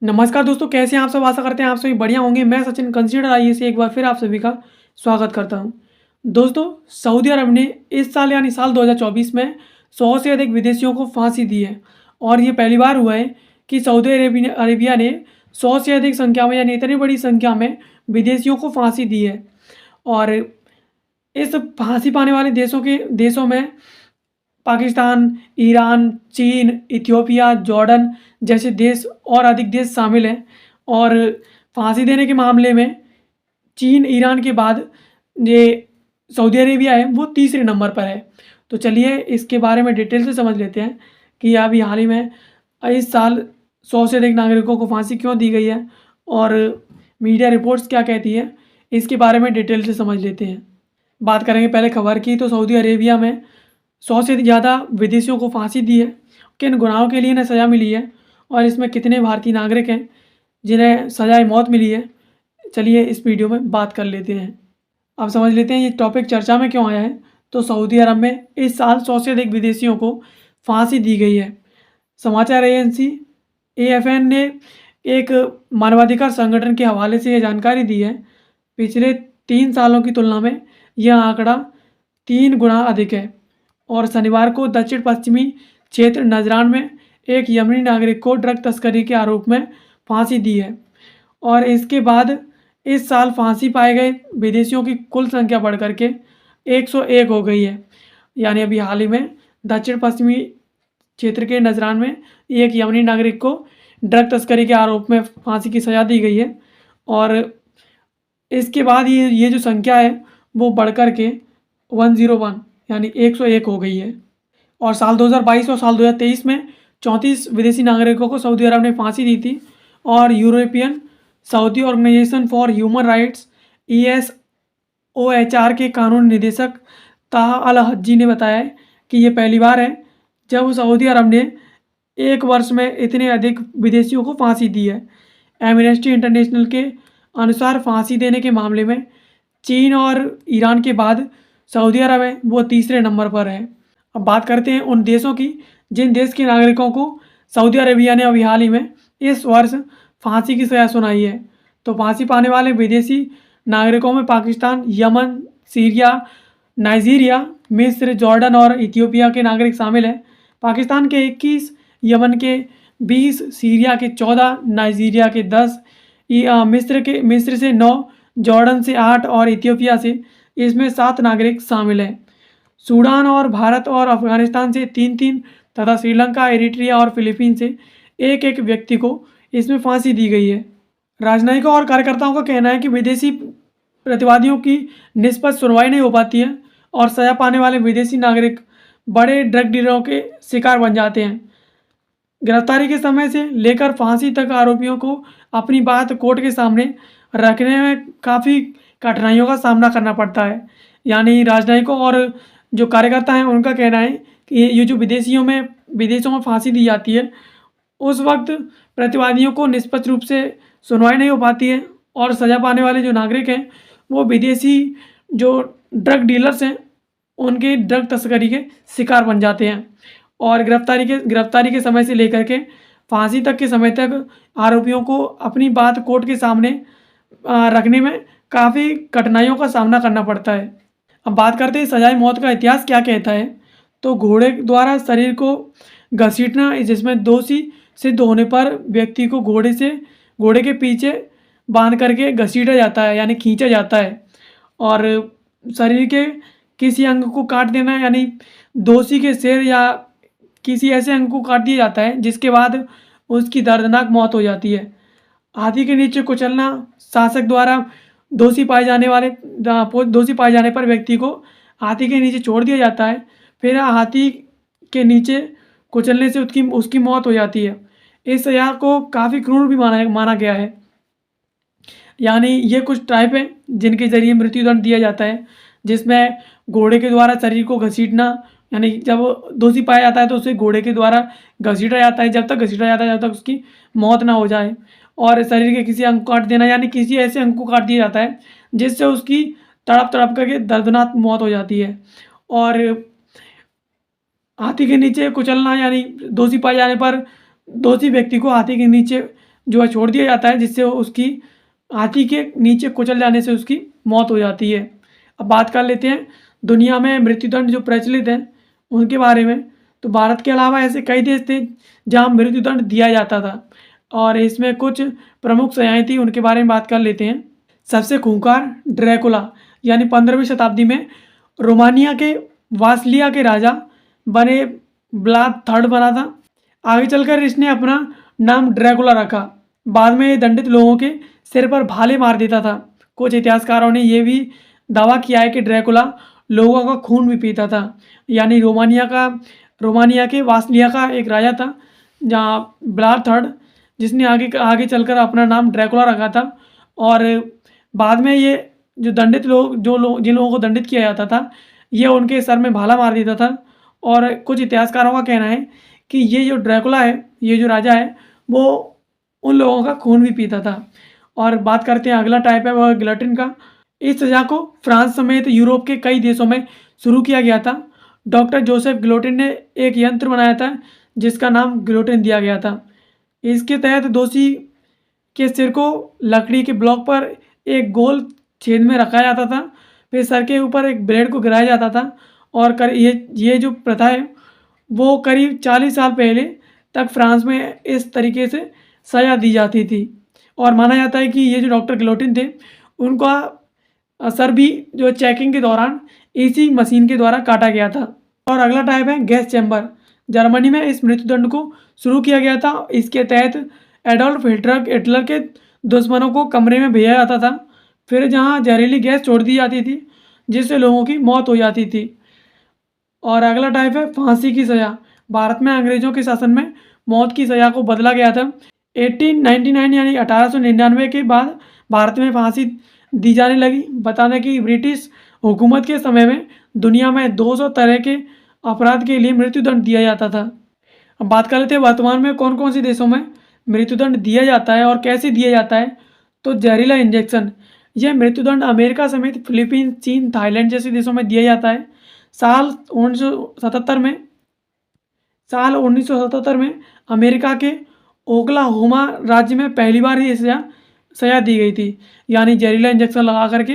नमस्कार दोस्तों, कैसे हैं आप सब? आशा करते हैं आप सभी बढ़िया होंगे। मैं सचिन कंसीडर आइए से एक बार फिर आप सभी का स्वागत करता हूं। दोस्तों, सऊदी अरब ने इस साल यानी साल 2024 में 100 से अधिक विदेशियों को फांसी दी है। और ये पहली बार हुआ है कि सऊदी अरेबिया ने 100 से अधिक संख्या में यानी इतनी बड़ी संख्या में विदेशियों को फांसी दी है। और इस फांसी पाने वाले देशों में पाकिस्तान, ईरान, चीन, इथियोपिया, जॉर्डन जैसे देश और अधिक देश शामिल हैं। और फांसी देने के मामले में चीन, ईरान के बाद ये सऊदी अरेबिया है वो तीसरे नंबर पर है। तो चलिए इसके बारे में डिटेल से समझ लेते हैं कि अभी हाल ही में इस साल 100 से अधिक नागरिकों को फांसी क्यों दी गई है और मीडिया रिपोर्ट्स क्या कहती है, इसके बारे में डिटेल से समझ लेते हैं। बात करेंगे पहले खबर की, तो सऊदी अरेबिया में 100 से ज़्यादा विदेशियों को फांसी दी है। किन गुनाहों के लिए इन्हें सज़ा मिली है और इसमें कितने भारतीय नागरिक हैं जिन्हें सज़ाए मौत मिली है, चलिए इस वीडियो में बात कर लेते हैं। अब समझ लेते हैं ये टॉपिक चर्चा में क्यों आया है। तो सऊदी अरब में इस साल 100 से अधिक विदेशियों को फांसी दी गई है। समाचार एजेंसी AFN ने एक मानवाधिकार संगठन के हवाले से यह जानकारी दी है। पिछले 3 सालों की तुलना में यह आंकड़ा 3 गुना अधिक है। और शनिवार को दक्षिण पश्चिमी क्षेत्र नजरान में एक यमनी नागरिक को ड्रग तस्करी के आरोप में फांसी दी है। और इसके बाद इस साल फांसी पाए गए विदेशियों की कुल संख्या बढ़कर के 101 हो गई है। यानी अभी हाल ही में दक्षिण पश्चिमी क्षेत्र के नजरान में एक यमनी नागरिक को ड्रग तस्करी के आरोप में फांसी की सज़ा दी गई है। और इसके बाद ये जो संख्या है वो बढ़कर के 101 यानी 101 हो गई है। और साल 2022 और साल 2023 में 34 विदेशी नागरिकों को सऊदी अरब ने फांसी दी थी। और European Saudi organization for human rights ESOHR के कानून निदेशक ताहा अल हज्जी ने बताया है कि ये पहली बार है जब सऊदी अरब ने एक वर्ष में इतने अधिक विदेशियों को फांसी दी है। एमनेस्टी इंटरनेशनल के अनुसार फांसी देने के मामले में चीन और ईरान के बाद सऊदी अरब है वो तीसरे नंबर पर है। अब बात करते हैं उन देशों की जिन देश के नागरिकों को सऊदी अरेबिया ने अभी हाल ही में इस वर्ष फांसी की सज़ा सुनाई है। तो फांसी पाने वाले विदेशी नागरिकों में पाकिस्तान, यमन, सीरिया, नाइजीरिया, मिस्र, जॉर्डन और इथियोपिया के नागरिक शामिल हैं। पाकिस्तान के 21, यमन के 20, सीरिया के 14, नाइजीरिया के 10, मिस्र से 9, जॉर्डन से 8 और इथियोपिया से इसमें 7 नागरिक शामिल हैं। सूडान और भारत और अफगानिस्तान से 3-3 तथा श्रीलंका, एरिट्रिया और फिलीपीन से एक एक व्यक्ति को इसमें फांसी दी गई है। राजनयिकों और कार्यकर्ताओं का कहना है कि विदेशी प्रतिवादियों की निष्पक्ष सुनवाई नहीं हो पाती है और सजा पाने वाले विदेशी नागरिक बड़े ड्रग डीलरों के शिकार बन जाते हैं। गिरफ्तारी के समय से लेकर फांसी तक आरोपियों को अपनी बात कोर्ट के सामने रखने में काफ़ी कठिनाइयों का सामना करना पड़ता है। यानी राजनयिकों और जो कार्यकर्ता हैं उनका कहना है कि ये जो विदेशों में फांसी दी जाती है उस वक्त प्रतिवादियों को निष्पक्ष रूप से सुनवाई नहीं हो पाती है और सज़ा पाने वाले जो नागरिक हैं वो विदेशी जो ड्रग डीलर्स हैं उनके ड्रग तस्करी के शिकार बन जाते हैं। और गिरफ्तारी के समय से लेकर के फांसी तक के समय तक आरोपियों को अपनी बात कोर्ट के सामने रखने में काफ़ी कठिनाइयों का सामना करना पड़ता है। अब बात करते हैं सजाए मौत का इतिहास क्या कहता है। तो घोड़े द्वारा शरीर को घसीटना, जिसमें दोषी सिद्ध होने पर व्यक्ति को घोड़े के पीछे बांध करके घसीटा जाता है यानी खींचा जाता है। और शरीर के किसी अंग को काट देना यानी दोषी के सिर या किसी ऐसे अंग को काट दिया जाता है जिसके बाद उसकी दर्दनाक मौत हो जाती है। हाथी के नीचे कुचलना, शासक द्वारा दोषी पाए जाने पर व्यक्ति को हाथी के नीचे छोड़ दिया जाता है। फिर हाथी के नीचे कुचलने से उसकी मौत हो जाती है। इस सजा को काफ़ी क्रूर भी माना गया है। यानी ये कुछ टाइप है जिनके ज़रिए मृत्युदंड दिया जाता है, जिसमें घोड़े के द्वारा शरीर को घसीटना, यानी जब दोषी पाया जाता है तो उसे घोड़े के द्वारा घसीटा जाता है, जब तक घसीटा जाता है जब तक उसकी मौत ना हो जाए। और शरीर के किसी अंग को काट देना यानी किसी ऐसे अंग को काट दिया जाता है जिससे उसकी तड़प करके दर्दनाक मौत हो जाती है। और हाथी के नीचे कुचलना यानी दोषी पाए जाने पर दोषी व्यक्ति को हाथी के नीचे जो है छोड़ दिया जाता है, जिससे उसकी हाथी के नीचे कुचल जाने से उसकी मौत हो जाती है। अब बात कर लेते हैं दुनिया में मृत्युदंड जो प्रचलित हैं उनके बारे में। तो भारत के अलावा ऐसे कई देश थे जहाँ मृत्युदंड दिया जाता था, और इसमें कुछ प्रमुख सजाएँ थी, उनके बारे में बात कर लेते हैं। सबसे खूंखार ड्रैकुला, यानी 15वीं शताब्दी में रोमानिया के वासलिया के राजा बने ब्लाद थर्ड बना था। आगे चलकर इसने अपना नाम ड्रैकुला रखा। बाद में ये दंडित लोगों के सिर पर भाले मार देता था। कुछ इतिहासकारों ने यह भी दावा किया है कि ड्रैकुला लोगों का खून भी पीता था। यानी रोमानिया के वासलिया का एक राजा था जहाँ ब्लाद थर्ड, जिसने आगे आगे चलकर अपना नाम ड्रैकुला रखा था। और बाद में ये जो दंडित लोग जिन लोगों को दंडित किया जाता था, ये उनके सर में भाला मार देता था। और कुछ इतिहासकारों का कहना है कि ये जो ड्रैकुला है, ये जो राजा है, वो उन लोगों का खून भी पीता था। और बात करते हैं अगला टाइप है वह गिलोटिन का। इस सज़ा को फ्रांस समेत यूरोप के कई देशों में शुरू किया गया था। डॉक्टर जोसेफ गिलोटिन ने एक यंत्र बनाया था जिसका नाम गिलोटिन दिया गया था। इसके तहत दोषी के सिर को लकड़ी के ब्लॉक पर एक गोल छेद में रखा जाता था, फिर सर के ऊपर एक ब्लेड को गिराया जाता था। और ये जो प्रथा है वो करीब 40 साल पहले तक फ्रांस में इस तरीके से सज़ा दी जाती थी। और माना जाता है कि ये जो डॉक्टर गिलोटिन थे उनका सर भी जो चेकिंग के दौरान इसी मशीन के द्वारा काटा गया था। और अगला टाइप है गैस चैम्बर। जर्मनी में इस मृत्युदंड को शुरू किया गया था। इसके तहत एडोल्फ हिटलर के दुश्मनों को कमरे में भेजा जाता था, फिर जहां जहरीली गैस छोड़ दी जाती थी जिससे लोगों की मौत हो जाती थी। और अगला टाइप है फांसी की सज़ा। भारत में अंग्रेजों के शासन में मौत की सज़ा को बदला गया था। 1899 यानी 1899 के बाद भारत में फांसी दी जाने लगी। बता दें कि ब्रिटिश हुकूमत के समय में दुनिया में 200 तरह के अपराध के लिए मृत्युदंड दिया जाता था। अब बात कर लेते हैं वर्तमान में कौन कौन से देशों में मृत्युदंड दिया जाता है और कैसे दिया जाता है। तो जहरीला इंजेक्शन, यह मृत्युदंड अमेरिका समेत फिलीपींस, चीन, थाईलैंड जैसे देशों में दिया जाता है। साल 1977 में अमेरिका के ओक्लाहोमा राज्य में पहली बार ये सज़ा दी गई थी। यानी जहरीला इंजेक्शन लगा करके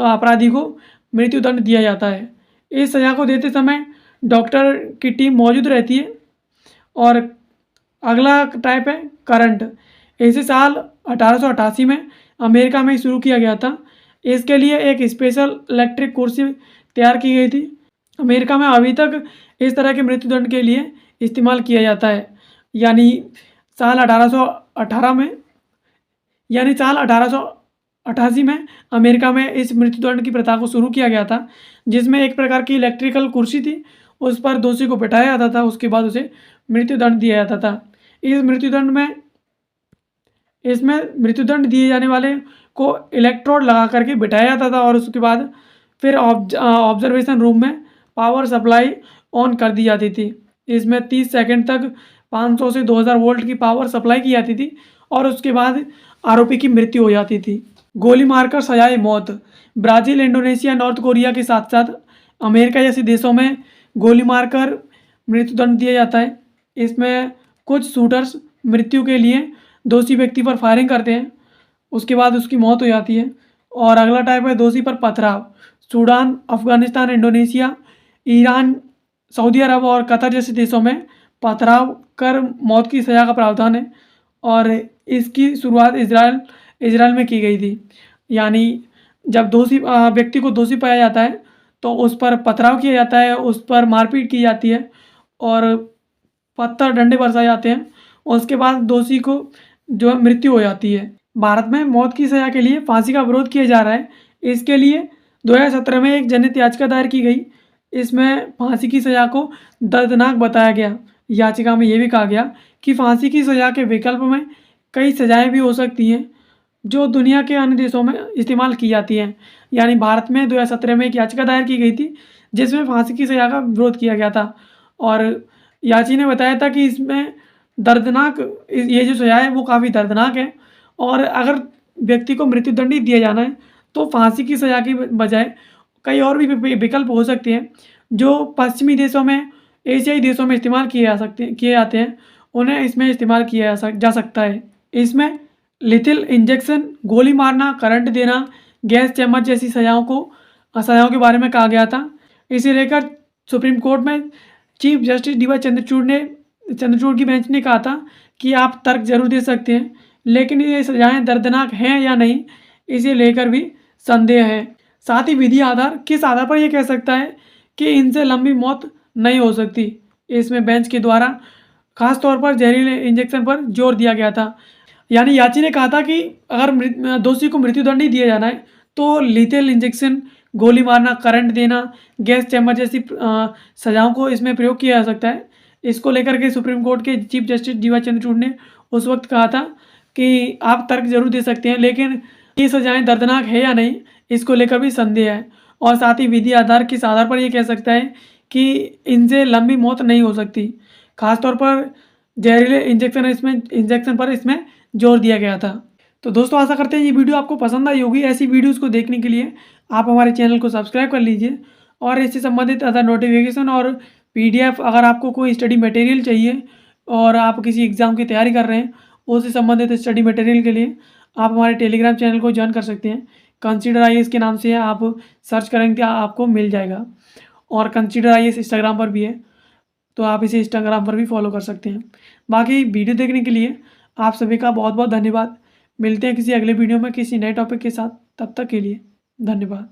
अपराधी को मृत्युदंड दिया जाता है। इस सज़ा को देते समय डॉक्टर की टीम मौजूद रहती है। और अगला टाइप है करंट। इसे साल 1888 में अमेरिका में शुरू किया गया था। इसके लिए एक स्पेशल इलेक्ट्रिक कुर्सी तैयार की गई थी। अमेरिका में अभी तक इस तरह के मृत्युदंड के लिए इस्तेमाल किया जाता है। यानी साल 1888 में अमेरिका में इस मृत्युदंड की प्रथा को शुरू किया गया था, जिसमें एक प्रकार की इलेक्ट्रिकल कुर्सी थी, उस पर दोषी को बैठाया जाता था, उसके बाद उसे मृत्युदंड दिया जाता था। इसमें मृत्युदंड दिए जाने वाले को इलेक्ट्रोड लगा करके बिठाया जाता था और उसके बाद फिर ऑब्जर्वेशन रूम में पावर सप्लाई ऑन कर दी जाती थी। इसमें 30 सेकंड तक 500 से 2000 वोल्ट की पावर सप्लाई की जाती थी और उसके बाद आरोपी की मृत्यु हो जाती थी। गोली मारकर सजाए मौत। ब्राज़ील, इंडोनेशिया, नॉर्थ कोरिया के साथ साथ अमेरिका जैसे देशों में गोली मारकर मृत्युदंड दिया जाता है। इसमें कुछ शूटर्स मृत्यु के लिए दोषी व्यक्ति पर फायरिंग करते हैं, उसके बाद उसकी मौत हो जाती है। और अगला टाइप है दोषी पर पथराव। Sudan, Afghanistan, Indonesia, Iran, Saudi Arab और कतर जैसे देशों में पथराव कर मौत की सज़ा का प्रावधान है। और इसकी शुरुआत इजराइल में की गई थी। यानी जब व्यक्ति को दोषी पाया जाता है तो उस पर पथराव किया जाता है, उस पर मारपीट की जाती है और पत्थर डंडे बरसाए जाते हैं, और उसके बाद दोषी को जो है मृत्यु हो जाती है। भारत में मौत की सज़ा के लिए फांसी का विरोध किया जा रहा है। इसके लिए 2017 में एक जनहित याचिका दायर की गई। इसमें फांसी की सज़ा को दर्दनाक बताया गया। याचिका में यह भी कहा गया कि फांसी की सज़ा के विकल्प में कई सज़ाएं भी हो सकती हैं जो दुनिया के अन्य देशों में इस्तेमाल की जाती हैं। यानी भारत में 2017 में एक याचिका दायर की गई थी जिसमें फांसी की सज़ा का विरोध किया गया था। और याची ने बताया था कि इसमें दर्दनाक ये जो सज़ा है वो काफ़ी दर्दनाक है, और अगर व्यक्ति को मृत्युदंड ही दिया जाना है तो फांसी की सज़ा की बजाय कई और भी विकल्प हो सकते हैं जो पश्चिमी देशों में, एशियाई देशों में इस्तेमाल किए जाते हैं। उन्हें इसमें इस्तेमाल किया जा सकता है। इसमें लिथिल इंजेक्शन, गोली मारना, करंट देना, गैस चैम्बर जैसी सजाओं के बारे में कहा गया था। इसे लेकर सुप्रीम कोर्ट में chief justice D Y Chandrachud की बेंच ने कहा था कि आप तर्क जरूर दे सकते हैं, लेकिन ये सजाएं दर्दनाक हैं या नहीं, इसे लेकर भी संदेह है। साथ ही विधि आधार किस आधार पर यह कह सकता है कि इनसे लंबी मौत नहीं हो सकती। इसमें बेंच के द्वारा खास तौर पर जहरीले इंजेक्शन पर जोर दिया गया था। यानी याची ने कहा था कि अगर दोषी को मृत्युदंड ही दिया जाना है तो लीथल इंजेक्शन, गोली मारना, करंट देना, गैस चैम्बर जैसी सजाओं को इसमें प्रयोग किया जा सकता है। इसको लेकर के सुप्रीम कोर्ट के chief justice D Y Chandrachud ने उस वक्त कहा था कि आप तर्क जरूर दे सकते हैं, लेकिन ये सजाएं दर्दनाक है या नहीं, इसको लेकर भी संदेह है। और साथ ही विधि आधार किस आधार पर ये कह सकता है कि इनसे लंबी मौत नहीं हो सकती। खासतौर पर जहरीले इंजेक्शन पर इसमें जोर दिया गया था। तो दोस्तों आशा करते हैं ये वीडियो आपको पसंद आई होगी। ऐसी वीडियोज़ को देखने के लिए आप हमारे चैनल को सब्सक्राइब कर लीजिए और इससे संबंधित अदर नोटिफिकेशन और PDF, अगर आपको कोई स्टडी मटेरियल चाहिए और आप किसी एग्ज़ाम की तैयारी कर रहे हैं, उससे संबंधित स्टडी मटेरियल के लिए आप हमारे टेलीग्राम चैनल को ज्वाइन कर सकते हैं। कंसीडर IAS के नाम से आप सर्च करेंगे आपको मिल जाएगा। और कंसीडर IAS इंस्टाग्राम पर भी है, तो आप इसे इंस्टाग्राम पर भी फॉलो कर सकते हैं। बाकी वीडियो देखने के लिए आप सभी का बहुत बहुत धन्यवाद। मिलते हैं किसी अगले वीडियो में किसी नए टॉपिक के साथ। तब तक के लिए धन्यवाद।